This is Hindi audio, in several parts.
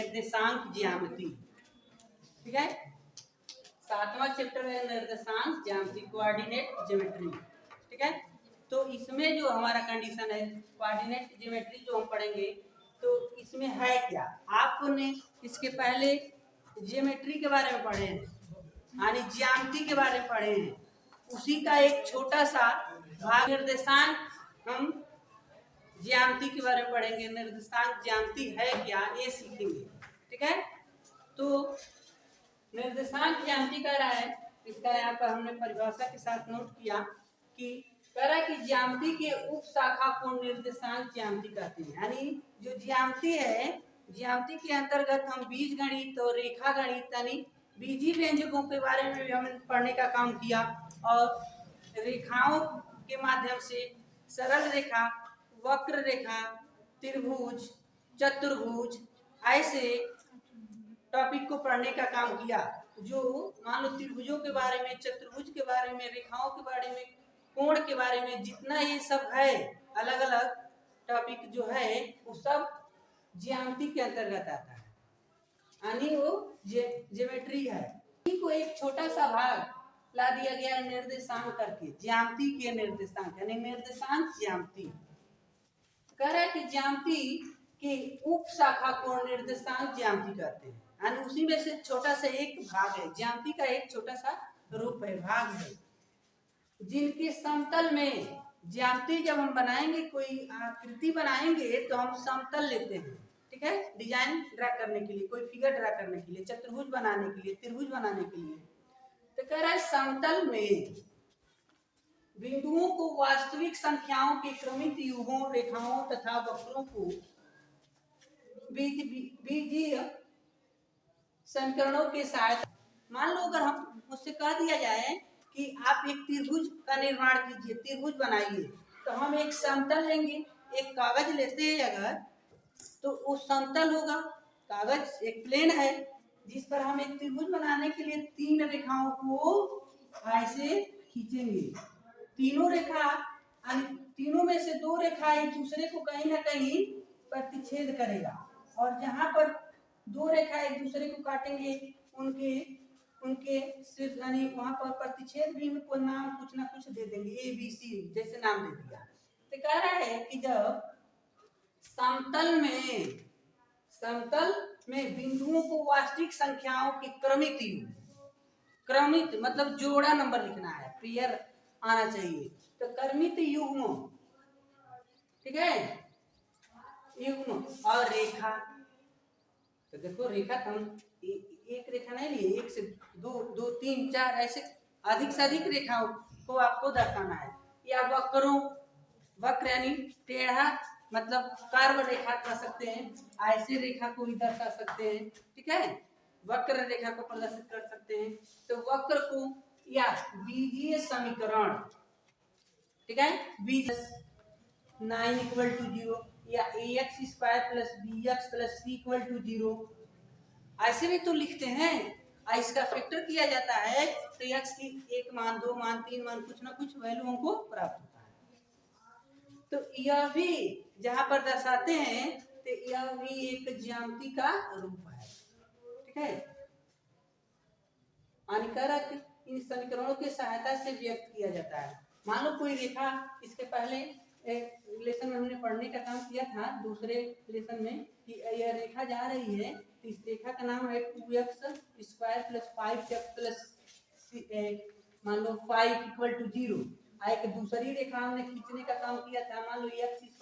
निर्देशांक ज्यामिति। ठीक है, 7वां चैप्टर है निर्देशांक ज्यामिति, कोऑर्डिनेट ज्योमेट्री। ठीक है, तो इसमें जो हमारा कंडीशन है कोऑर्डिनेट ज्योमेट्री जो हम पढ़ेंगे, तो इसमें है क्या, आपने इसके पहले ज्योमेट्री के बारे में पढ़े हैं, यानी ज्यामिति के बारे में पढ़े हैं, उसी का एक छोटा सा भाग निर्देशांक हम ज्यामिति के बारे में पढ़ेंगे। निर्देशांक ज्यामिति है क्या ये सीखेंगे। ठीक है, तो निर्देशांक ज्यामिति कह रहा है, इसका यहाँ पर हमने परिभाषा के साथ नोट किया कि कह रहा है कि ज्यामिति के उप शाखा को निर्देशांक ज्यामिति कहते हैं। यानी जो ज्यामिति है, ज्यामिति के अंतर्गत हम बीज गणित और रेखा गणित यानी बीजी व्यंजकों के बारे में भी हमने पढ़ने का काम किया, और रेखाओं के माध्यम से सरल रेखा, वक्र रेखा, त्रिभुज, चतुर्भुज ऐसे टॉपिक को पढ़ने का काम किया। जो मान लो त्रिभुजों के बारे में, चतुर्भुज के बारे में, रेखाओं के बारे में, कोण के बारे में, जितना ये सब है अलग अलग टॉपिक जो है वो सब ज्यामिति के अंतर्गत आता है, यानी वो ज्योमेट्री है। को एक छोटा सा भाग ला दिया गया निर्देशांक करके, ज्यामिति के निर्देशांक यानी निर्देशांक ज्यामिति। कह रहा है कि ज्यामिति के उप शाखा को निर्देशांक ज्यामिति कहते हैं, यानी उसी में से छोटा सा एक भाग है, ज्यामिति का एक छोटा सा रूप है, भाग है, जिनके समतल में ज्यामिति जब हम बनाएंगे, कोई आकृति बनाएंगे तो हम समतल लेते हैं। ठीक है, डिजाइन ड्रा करने के लिए, कोई फिगर ड्रा करने के लिए, चतुर्भुज बनाने के लिए, त्रिभुज बनाने के लिए, तो कह रहा है समतल में बिंदुओं को वास्तविक संख्याओं के क्रमित युगों, रेखाओं तथा वक्रों को बीजीय समीकरणों के साथ, मान लो अगर हम मुझसे कह दिया जाए कि आप एक त्रिभुज का निर्माण कीजिए, त्रिभुज बनाइए, तो हम एक समतल लेंगे, एक कागज लेते हैं अगर, तो वो समतल होगा, कागज एक प्लेन है जिस पर हम एक त्रिभुज बनाने के लिए तीन रेखाओं को ऐसे खींचेंगे। तीनों रेखा, तीनों में से दो रेखा एक दूसरे को कहीं ना कहीं प्रतिच्छेद करेगा, और जहां पर दो रेखा एक दूसरे को काटेंगे उनके उनके यानी वहां पर प्रतिच्छेद भी में कोई नाम कुछ ना कुछ दे देंगे, ए बी सी जैसे नाम दे दिया। तो कह रहा है कि जब समतल में बिंदुओं को वास्तविक संख्याओं के क्रमित युग, क्रमित मतलब जोड़ा नंबर लिखना है, पेयर आना चाहिए, तो क्रमित युग्म, ठीक है, युग्म और रेखा। तो देखो रेखा हम एक रेखा नहीं लिए, एक से दो, दो तीन चार ऐसे अधिक से अधिक रेखाओं को आपको दर्शाना है। या वक्रों, वक्र यानी टेढ़ा मतलब कर्व रेखा कर सकते हैं, ऐसे रेखा को भी दर्शा सकते हैं। ठीक है, वक्र रेखा को प्रदर्शित कर सकते हैं। तो वक्र को या बीजीय समीकरण, ठीक है, बीज 9 = 0 या ax² + bx + c = 0 ऐसे भी तो लिखते हैं। इसका फैक्टर किया जाता है तो x की 1 मान, 2 मान, 3 मान, कुछ ना कुछ वैल्यू हमको प्राप्त होता है। तो यह भी जहां पर दर्शाते हैं तो यह भी एक ज्यामिति का रूप है। ठीक है, हानिकारक इन समीकरणों की सहायता से व्यक्त किया जाता है। मान लो कोई रेखा, इसके पहले रिलेशन में हमने पढ़ने का काम किया था दूसरे रिलेशन में कि यह रेखा जा रही है, तो इस रेखा का नाम है 2x² + 5x + मान लो 5 = 0। एक दूसरी रेखा हमने खींचने का काम किया था, मान लो x² -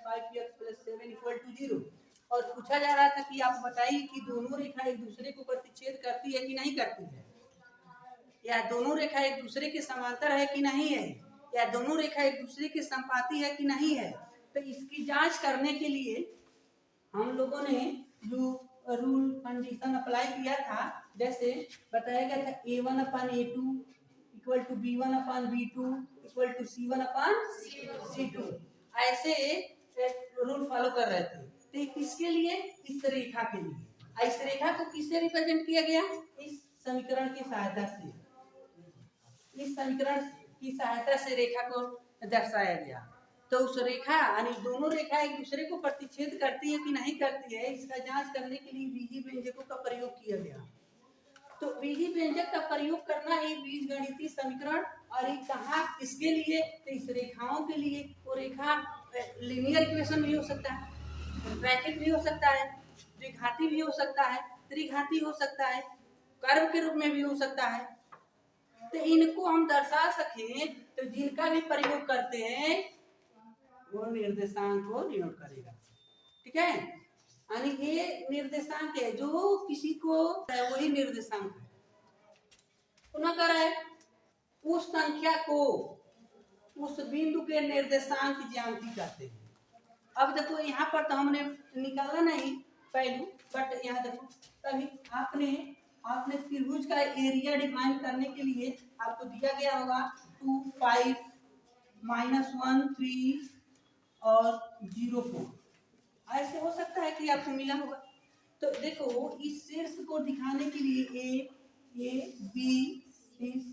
5x + 7 = 0, और पूछा जा रहा था कि आप बताइए कि दोनों रेखा एक दूसरे को प्रतिच्छेद करती है कि नहीं करती है, या दोनों रेखा एक दूसरे के समांतर है कि नहीं है, या दोनों रेखा एक दूसरे के संपाती है कि नहीं है। तो इसकी जांच करने के लिए हम लोगों ने जो रूल कंडीशन अप्लाई किया था, जैसे बताया गया था a1/a2 = b1/b2 = c1/c2, ऐसे रूल फॉलो कर रहे थे। तो किसके लिए, इस रेखा के लिए। इस रेखा को किससे रिप्रेजेंट किया गया, इस समीकरण की सहायता से, इस समीकरण की सहायता से रेखा को दर्शाया गया। तो उस रेखा यानी दोनों रेखा एक दूसरे को प्रतिच्छेद करती है कि नहीं करती है, इसका जांच करने के लिए बीजीय व्यंजकों का प्रयोग किया गया। तो बीजीय व्यंजक का प्रयोग करना ही बीजगणितीय समीकरण, और ये कहाँ किसके लिए, तो इस रेखाओं के लिए। वो रेखा लीनियर इक्वेशन भी हो सकता है, रैखिक भी हो सकता है, द्विघाती भी हो सकता है, त्रिघाती हो सकता है, कर्व के रूप में भी हो सकता है। तो इनको हम दर्शा सकें तो जिनका भी प्रयोग करते हैं वो निर्देशांक को डिनोट करेगा। ठीक है, यानी ये निर्देशांक है, जो किसी को वही निर्देशांक है। पुनः करें, उस संख्या को उस बिंदु के निर्देशांक ज्यामिति कहते हैं। अब देखो यहाँ पर तो हमने निकाला नहीं पहलू, बट यहाँ देखो तभी आपने त्रिभुज का एरिया डिफाइन करने के लिए आपको दिया गया होगा 2, 5, -1, 3 और 0, 4। ऐसे हो सकता है कि आपको मिला होगा। तो देखो इस शीर्ष को दिखाने के लिए ए बी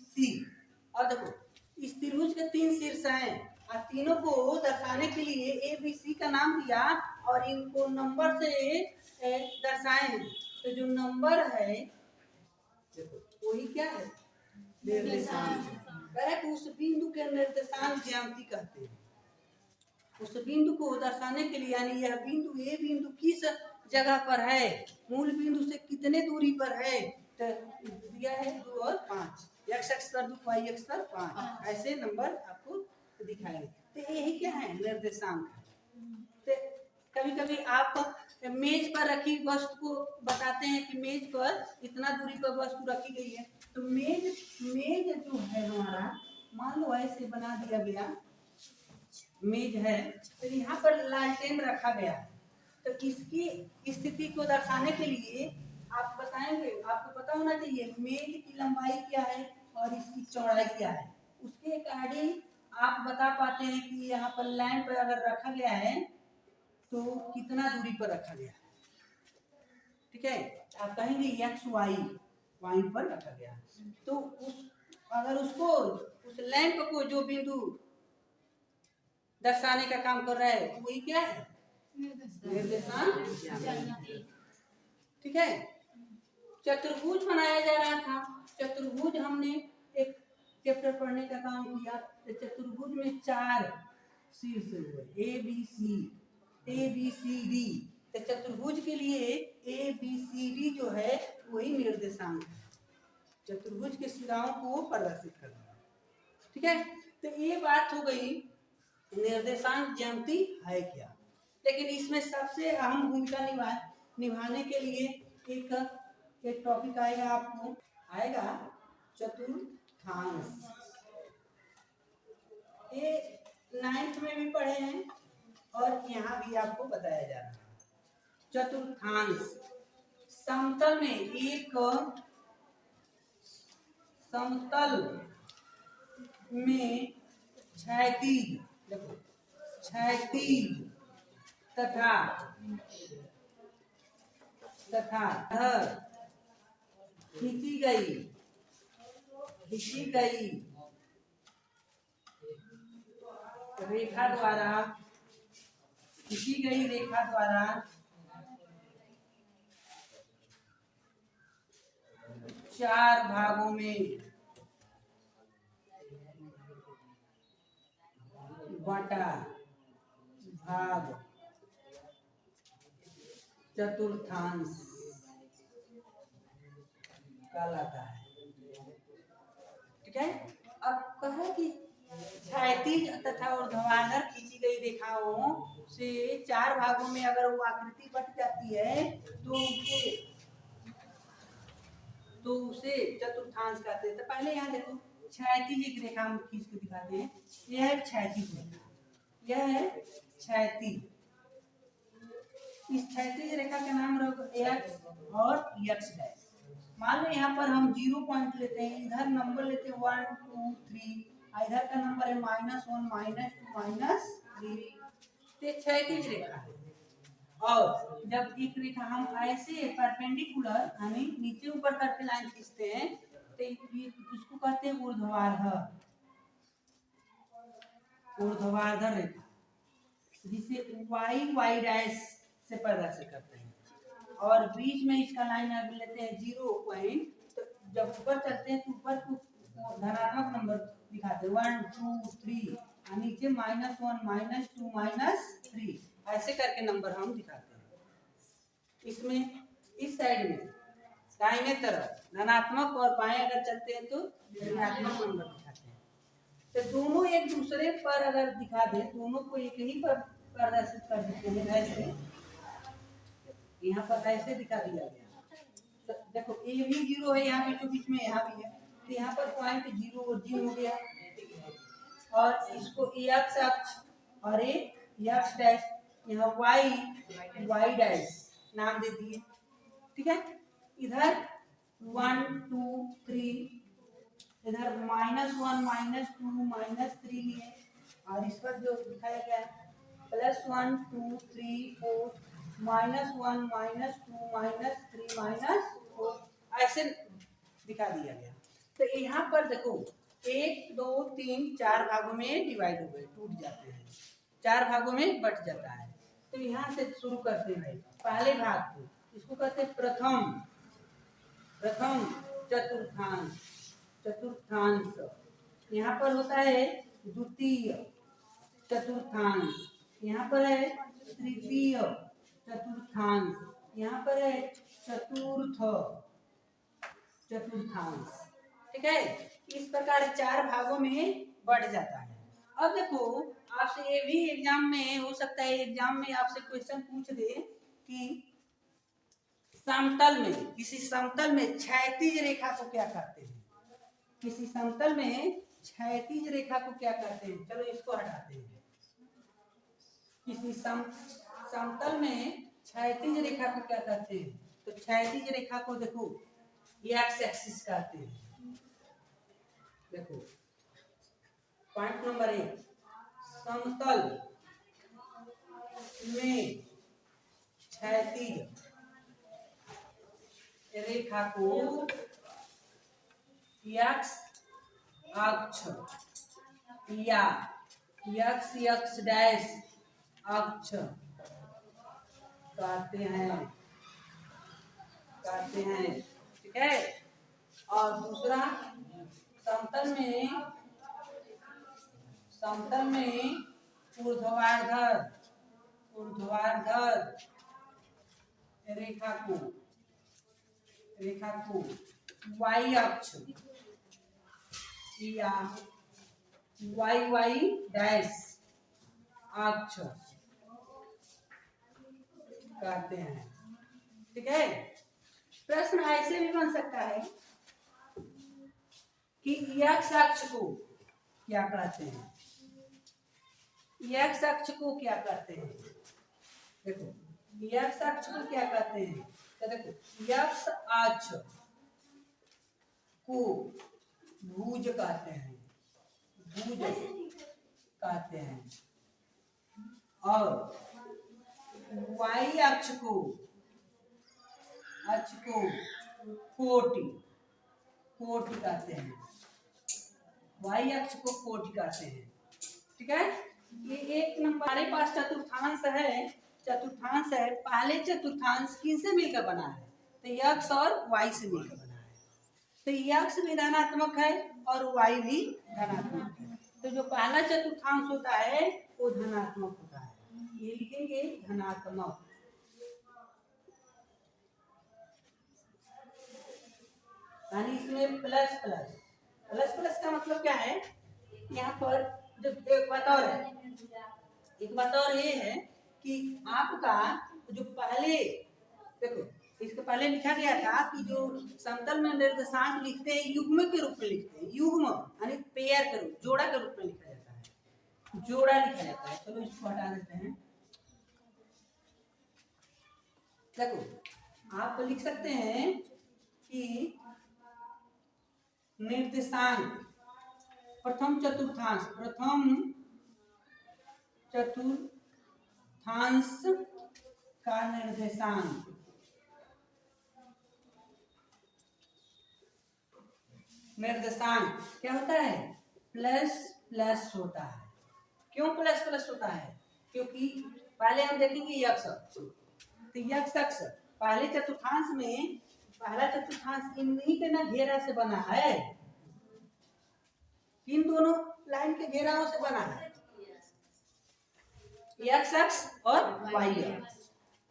सी, और देखो इस त्रिभुज के 3 शीर्ष हैं, और तीनों को दर्शाने के लिए ए बी सी का नाम दिया और इनको नंबर से दर्शाए। तो जो नंबर है वही क्या है, निर्देशांक। करेक्ट, उस बिंदु के निर्देशांक ज्यामिति कहते हैं। उस बिंदु को दर्शाने के लिए, यानी यह बिंदु ए बिंदु किस जगह पर है, मूल बिंदु से कितने दूरी पर है, तो दिया है 2 और 5, x अक्ष पर 2, y अक्ष पर 5, ऐसे नंबर आपको दिखाएंगे। तो यही क्या है, निर्देशांक। तो कभी कभी आप मेज पर रखी वस्तु को बताते हैं कि मेज पर इतना दूरी पर वस्तु रखी गई है। तो मेज जो है हमारा, मान लो ऐसे बना दिया गया मेज है, तो यहाँ पर लालटेन रखा गया। तो इसकी स्थिति को दर्शाने के लिए आप बताएंगे, आपको पता होना चाहिए मेज की लंबाई क्या है और इसकी चौड़ाई क्या है। उसके अकॉर्डिंग आप बता पाते हैं कि यहाँ पर लाइन पर अगर रखा गया है तो कितना दूरी पर रखा गया है। ठीक है, आप कहेंगे एक्स वाई पॉइंट पर रखा गया, तो अगर उसको उस लैंप को जो बिंदु दर्शाने का काम कर रहा है वही क्या है, निर्देशांक। ठीक है, चतुर्भुज बनाया जा रहा था। चतुर्भुज हमने एक चैप्टर पढ़ने का काम किया। तो चतुर्भुज में 4 शीर्ष हुए, ए बी सी डी। तो चतुर्भुज के लिए ए बी सी डी जो है वही निर्देशांक है, चतुर्भुज के सिराओं को प्रदर्शित करना। ठीक है, तो ये बात हो गई निर्देशांक ज्यामिति है क्या। लेकिन इसमें सबसे अहम भूमिका निभाने के लिए एक टॉपिक आएगा, आपको आएगा चतुर्थांश। ये 9th में भी पढ़े हैं और यहाँ भी आपको बताया जा रहा है। चतुर्थांश समतल में एक समतल में क्षैतिज, देखो क्षैतिज तथा खींची गई रेखा द्वारा 4 भागों में बटा भाग चतुर्थांश कहलाता है। ठीक है, अब कहा कि क्षैतिज तथा ऊर्ध्वाधर खींची गई रेखाओं से 4 भागों में अगर वो आकृति बट जाती है तो उसे चतुर्थांश कहते हैं। तो पहले यहाँ देखो क्षैतिज एक रेखा हम खींच के दिखाते हैं। यह है क्षैतिज रेखा, यह है क्षैतिज। इस क्षैतिज रेखा का नाम रखो एक्स और एक्स डैश। मान लो यहाँ पर हम 0 पॉइंट लेते हैं, इधर नंबर लेते हैं 1 2 3, इधर का नंबर है -1 -2 -3। क्षैतिज रेखा है। और जब एक रेखा हम ऐसे परपेंडिकुलर यानी नीचे ऊपर करके लाइन खींचते हैं तो इसको कहते हैं ऊर्ध्वाधर रेखा। जिसे वाई वाई डैश से प्रदर्शित करते हैं, और बीच में इसका लाइन अगर लेते हैं 0 तो जब ऊपर चलते हैं तो ऊपर को धनात्मक नंबर दिखाते हैं 1 2 3 और नीचे -1 -2 -3 ऐसे करके नंबर हम दिखाते हैं। इसमें इस साइड में दाहिने तरफ धनात्मक और बाएं अगर चलते हैं तो ऋणात्मक नंबर दिखाते हैं। तो दोनों एक दूसरे पर अगर दिखा दें, दोनों को एक ही पर प्रदर्शित कर देते हैं ऐसे, यहाँ पर ऐसे दिखा दिया गया। तो देखो ए भी 0 है, यहाँ बीचों बीच में यहाँ भी है, तो यहाँ पर पॉइंट 0 हो गया, और इसको एक्स अक्ष और एक्स डैश, यहाँ वाई डैश नाम दे दिए। ठीक है, इधर 1 2 3, इधर -1 -2 -3 लिए, और इस पर जो दिखाया गया है +1 2 3 4 -1 -2 -3 -4 ऐसे दिखा दिया गया। तो यहाँ पर देखो 1 2 3 4 भागों में डिवाइड हो गए, टूट जाते हैं, 4 भागों में बट जाता है। तो यहाँ से शुरू करते हैं पहले भाग को, इसको कहते हैं प्रथम चतुर्थांश। यहाँ पर होता है द्वितीय चतुर्थांश, यहाँ पर है तृतीय चतुर्थांश, यहाँ पर है चतुर्थ चतुर्थांश। ठीक है, इस प्रकार 4 भागों में बढ़ जाता है। अब देखो आपसे ये भी एग्जाम में हो सकता है, एग्जाम में आपसे क्वेश्चन पूछ दे कि समतल में, किसी समतल में क्षैतिज रेखा को क्या कहते हैं, किसी समतल में क्षैतिज रेखा को क्या कहते हैं। चलो इसको हटाते हैं। किसी समतल में क्षैतिज रेखा को क्या कहते हैं, तो क्षैतिज रेखा को देखो एक्स एक्सिस कहते हैं। देखो पॉइंट नंबर 1, समतल में क्षैतिज रेखा को एक्स अक्ष या एक्स डैश अक्ष कहते हैं। ठीक है, और दूसरा समतल में ऊर्ध्वाधर रेखा को वाई अक्ष या वाई डैश अक्ष कहते हैं। ठीक है, प्रश्न ऐसे भी बन सकता है कि एक्स अक्ष को क्या कहते हैं, एक्स अक्ष को क्या कहते हैं। देखो एक्स अक्ष को क्या कहते हैं, तो देखो एक्स अक्ष को भुज कहते हैं, और वाई अक्ष को कोटि कहते हैं, वाई अक्ष को कोटि कहते हैं। ठीक है, ये एक नंबर हमारे पास चतुर्थांश है। पहले चतुर्थांश किससे मिलकर बना है, तो एक्स और वाई से मिलकर बना है। तो एक्स भी धनात्मक है और वाई भी धनात्मक है, तो जो पहला चतुर्थांश होता है वो धनात्मक होता है, ये लिखेंगे धनात्मक। यानी इसमें प्लस का मतलब क्या है, यहाँ पर जो एक बात और ये है कि आपका जो पहले देखो, इसके पहले लिखा गया था कि जो समतल में निर्देशांक लिखते हैं युग्म के रूप में लिखते हैं, युग्म यानी पेयर के रूप, जोड़ा के रूप में लिखा जाता है, जोड़ा लिखा जाता है। चलो इसको हटा देते हैं। देखो आप लिख सकते हैं कि निर्देशांक प्रथम चतुर्थांश का निर्देशांक क्या होता है, प्लस होता है। क्यों प्लस होता है, क्योंकि पहले हम देखेंगे यक्ष अक्ष। तो यक्ष अक्ष पहले चतुर्थांश में, पहला चतुर्थांश इन्हीं के ना घेरा से बना है, इन दोनों लाइन के घेराओं से बना है, यक्ष अक्ष और वाई अक्ष।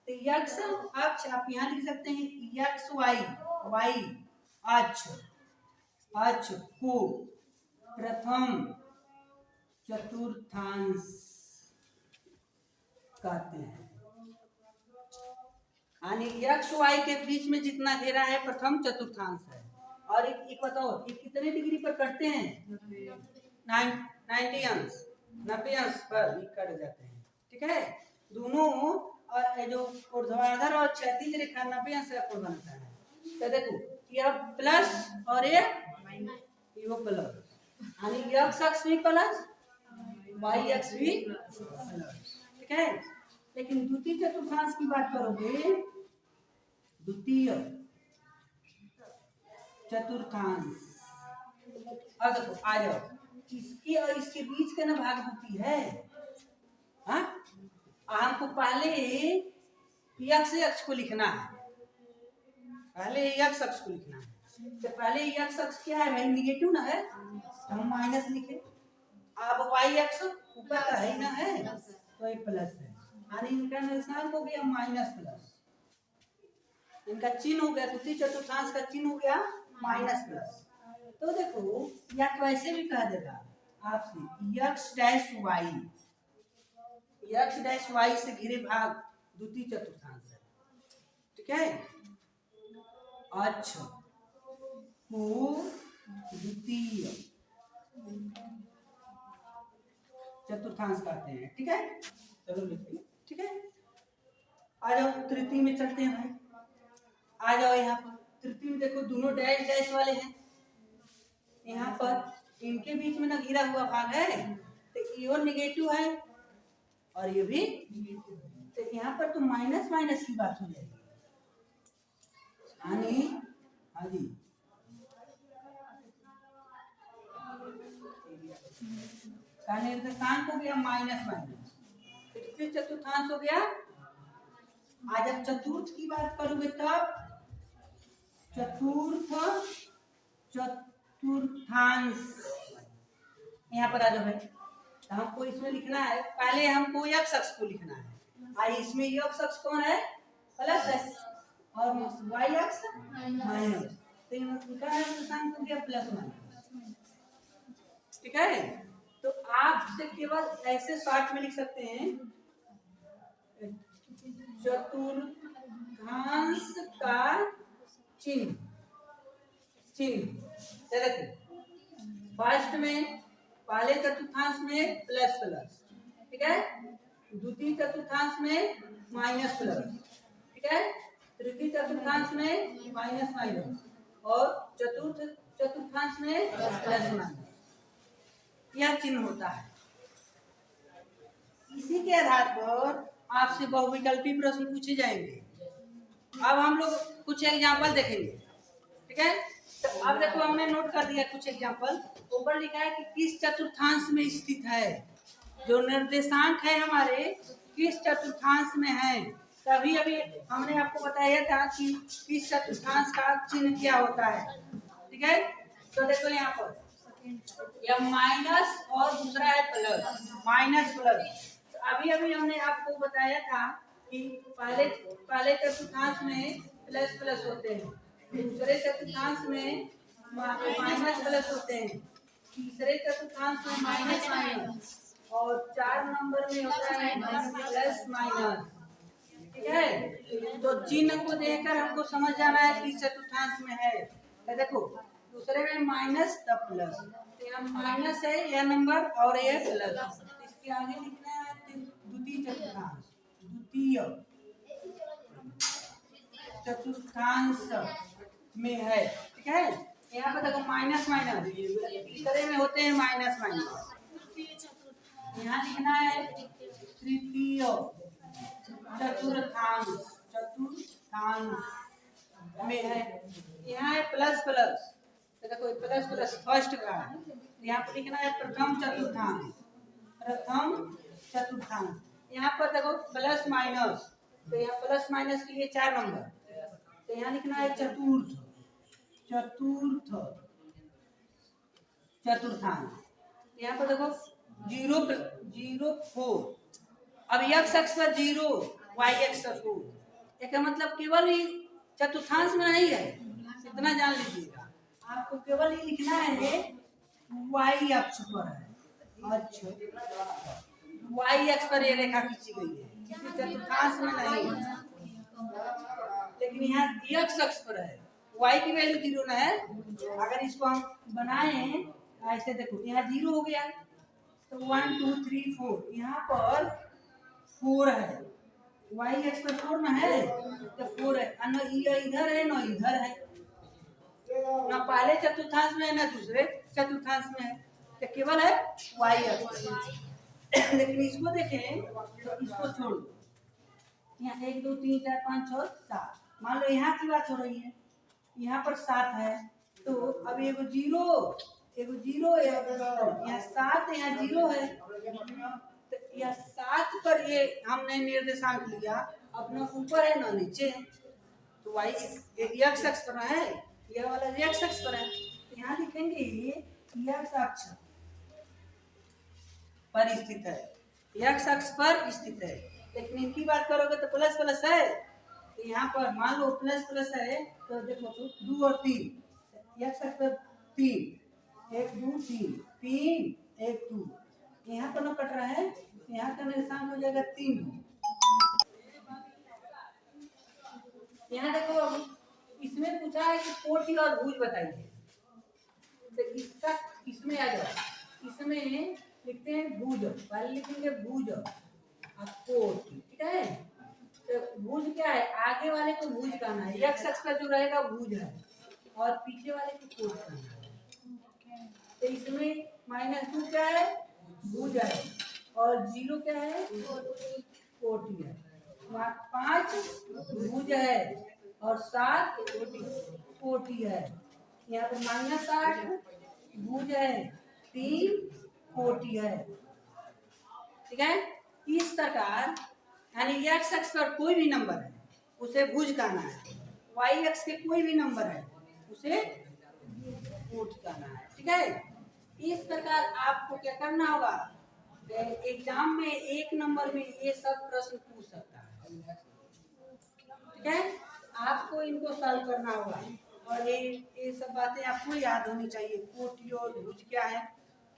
तो यक्ष अक्ष आप यहाँ लिख सकते हैं यक्ष वाई, वाई अक्ष, अक्ष को प्रथम चतुर्थांश कहते हैं। यानी यक्ष वाई के बीच में जितना घेरा है प्रथम चतुर्थांश है। और एक बताओ ये कितने डिग्री पर कटते हैं? 90 अंश, 90 अंश पर ये कट जाते हैं। ठीक है, दोनों और जो ऊर्ध्वाधर और क्षैतिज रेखा 90 अंश का कोण बनता है। तो देखो ये प्लस और ये प्लस, यानी यक्ष अक्ष भी प्लस, वाई अक्ष भी प्लस। ठीक है, लेकिन द्वितीय चतुर्थांश की बात करोगे, द्वितीय चतुर्थांश, अब देखो आ जाओ, इसके और इसके बीच का ना भाग होती है। हाँ, हमको पहले यक्ष अक्ष को लिखना है, पहले यक्ष अक्ष को लिखना है। तो पहले यक्ष अक्ष क्या है भाई? निगेटिव ना है, हम माइनस लिखे। अब वाई अक्ष ऊपर का है ना, है तो ये प्लस है, यानी इनका निशान हो गया माइनस प्लस, इनका चिन्ह हो गया, द्वितीय चतुर्थांश का चिन्ह हो गया माइनस प्लस। तो देखो या वैसे भी कह देगा आपसे यक्ष डैश वाई, यक्ष डैश वाई से घिरे भाग द्वितीय चतुर्थांश है। ठीक है, अच्छा को द्वितीय चतुर्थांश कहते हैं। ठीक है, चलो लिखिए। ठीक है, आ जाओ तृतीय में चलते हैं भाई, आ जाओ यहाँ पर। तृतीय में देखो दोनों डैश डैश वाले हैं, यहाँ पर इनके बीच में ना घिरा हुआ भाग है, तो ये निगेटिव है और ये भी, तो यहाँ पर तो माइनस माइनस की बात हो जाएगी, यानी हाँ जी का निर्देशांक हो गया माइनस माइनस, तृतीय चतुर्थांश हो गया। आज जब चतुर्थ की बात करोगे तब चतुर्थ चतुर्थांश यहाँ पर आ जाओ भाई। तो हमको इसमें लिखना है, पहले हमको यक्ष अक्ष को लिखना है, और इसमें यक्ष अक्ष कौन है? प्लस है, और वाई अक्ष माइनस, तो इनका निर्देशांक हो गया प्लस माइनस। ठीक है, तो आप से केवल ऐसे शॉर्ट में लिख सकते हैं चतुर्थांश का चिन्ह, फर्स्ट में पहले चतुर्थांश में प्लस प्लस, ठीक है, द्वितीय चतुर्थांश में माइनस प्लस, ठीक है, तृतीय चतुर्थांश में माइनस माइनस, और चतुर्थ चतुर्थांश में प्लस माइनस, यह चिन्ह होता है। इसी के आधार पर आपसे बहुविकल्पी प्रश्न पूछे जाएंगे। अब हम लोग कुछ एग्जाम्पल देखेंगे। ठीक है, तो अब देखो हमने नोट कर दिया कुछ एग्जाम्पल। ऊपर लिखा है कि किस चतुर्थांश में स्थित है, जो निर्देशांक है हमारे किस चतुर्थांश में है। तभी अभी हमने आपको बताया था कि किस चतुर्थांश का चिन्ह क्या होता है। ठीक है, तो देखो यहाँ पर यह माइनस और दूसरा है प्लस, माइनस प्लस। अभी अभी हमने आपको बताया था कि पहले चतुर्थांश में प्लस प्लस होते हैं, दूसरे चतुर्थांश में माइनस प्लस होते हैं, तीसरे चतुर्थांश में माइनस माइनस, और 4 नंबर में होता है प्लस माइनस। ठीक है, तो चिन्ह को देखकर हमको समझ जाना है किस चतुर्थांश में है। तो देखो दूसरे में माइनस तब प्लस, माइनस है यह नंबर और ये प्लस, इसके आगे लिखना है द्वितीय चतुर्थांश, द्वितीय चतुर्थांश में है। ठीक है, यहाँ पर देखो माइनस माइनस, तीसरे में होते हैं माइनस माइनस, यहाँ लिखना है तृतीय चतुर्थांश, चतुर्थांश में है। यहाँ है प्लस प्लस, तो देखो प्लस प्लस फर्स्ट का है, यहाँ पर लिखना है प्रथम चतुर्थांश, प्रथम चतुर्थांश। यहाँ पर देखो प्लस माइनस, तो यहाँ प्लस माइनस के लिए 4 नंबर, तो यहाँ लिखना है चतुर्थ, चतुर्थ, चतुर्थांश। यहाँ पर देखो 0.04, अब x अक्ष पर 0, y अक्ष पर 4, इसका मतलब केवल ही चतुर्थांश में नहीं है, इतना जान लीजिएगा। आपको केवल ही लिखना है y अक्ष पर है। अच्छा, y अक्ष पर ये रेखा खींची गई है, किसी चतुर्थांश में नहीं है, लेकिन यहाँ x अक्ष पर है, y की वैल्यू 0 ना है। अगर इसको हम बनाए ऐसे, देखो यहाँ 0 हो गया, तो 1 2 3 4, यहाँ पर 4 है, y अक्ष पर 4 ना है, तो 4 है, न इधर है न इधर है, ना पहले चतुर्थांश में है ना दूसरे चतुर्थांश में है, तो केवल है y अक्ष। लेकिन इसको देखें तो इसको छोड़ दो, यहाँ 1 2 3 4 5 6 7, मान लो यहाँ की बात हो रही है, यहाँ पर 7 है, तो अब एगो 0 यहाँ 7 यहाँ 0 है, तो यह 7 पर ये हमने निर्देशांक लिया, अपना ऊपर है ना नीचे है, तो y x अक्ष पर है, यह वाला x अक्ष पर है, तो यहाँ लिखेंगे ये x अक्ष पर स्थित है, x अक्ष पर स्थित है। लेकिन इनकी बात करोगे तो प्लस प्लस है, तो यहाँ पर मान लो प्लस प्लस है, तो देखो तो 2 और 3, x अक्ष पर 3, 1 2 3 3 1 2, यहाँ पर ना कट रहा है, यहाँ का निशान हो जाएगा 3। यहाँ देखो इसमें पूछा है कि कोटि और भुज बताइए, तो इसका इसमें आ जाए, इसमें लिखते हैं भुज, पहले लिखेंगे भुज और कोटि, ठीक है। तो भुज क्या है, आगे वाले को भुज कहना है, x अक्ष पर जो रहेगा भुज है, और पीछे वाले को कोटि कहना है। तो इसमें -2 क्या है, भुज है, और 0 क्या है, कोटि है, 5 भुज है और 7 कोटि है, यहाँ पे -8 भुज है, 3 कोटि है, ठीक है। इस प्रकार यानी x अक्ष पर कोई भी नंबर है उसे भुज कहना है, y अक्ष के कोई भी नंबर है उसे कोटि कहना है, ठीक है। इस प्रकार आपको क्या करना होगा, एग्जाम में 1 नंबर में ये सब प्रश्न पूछ सकता है, ठीक है। आपको इनको सॉल्व करना होगा, और ये सब बातें आपको याद होनी चाहिए, कोटि और भुज क्या है,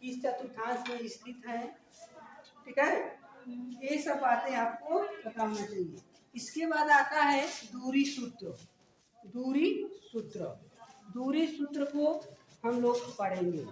किस चतुर्थांश में स्थित है, ठीक है। ये सब बातें आपको पता होना चाहिए। इसके बाद आता है दूरी सूत्र, दूरी सूत्र, दूरी सूत्र को हम लोग पढ़ेंगे।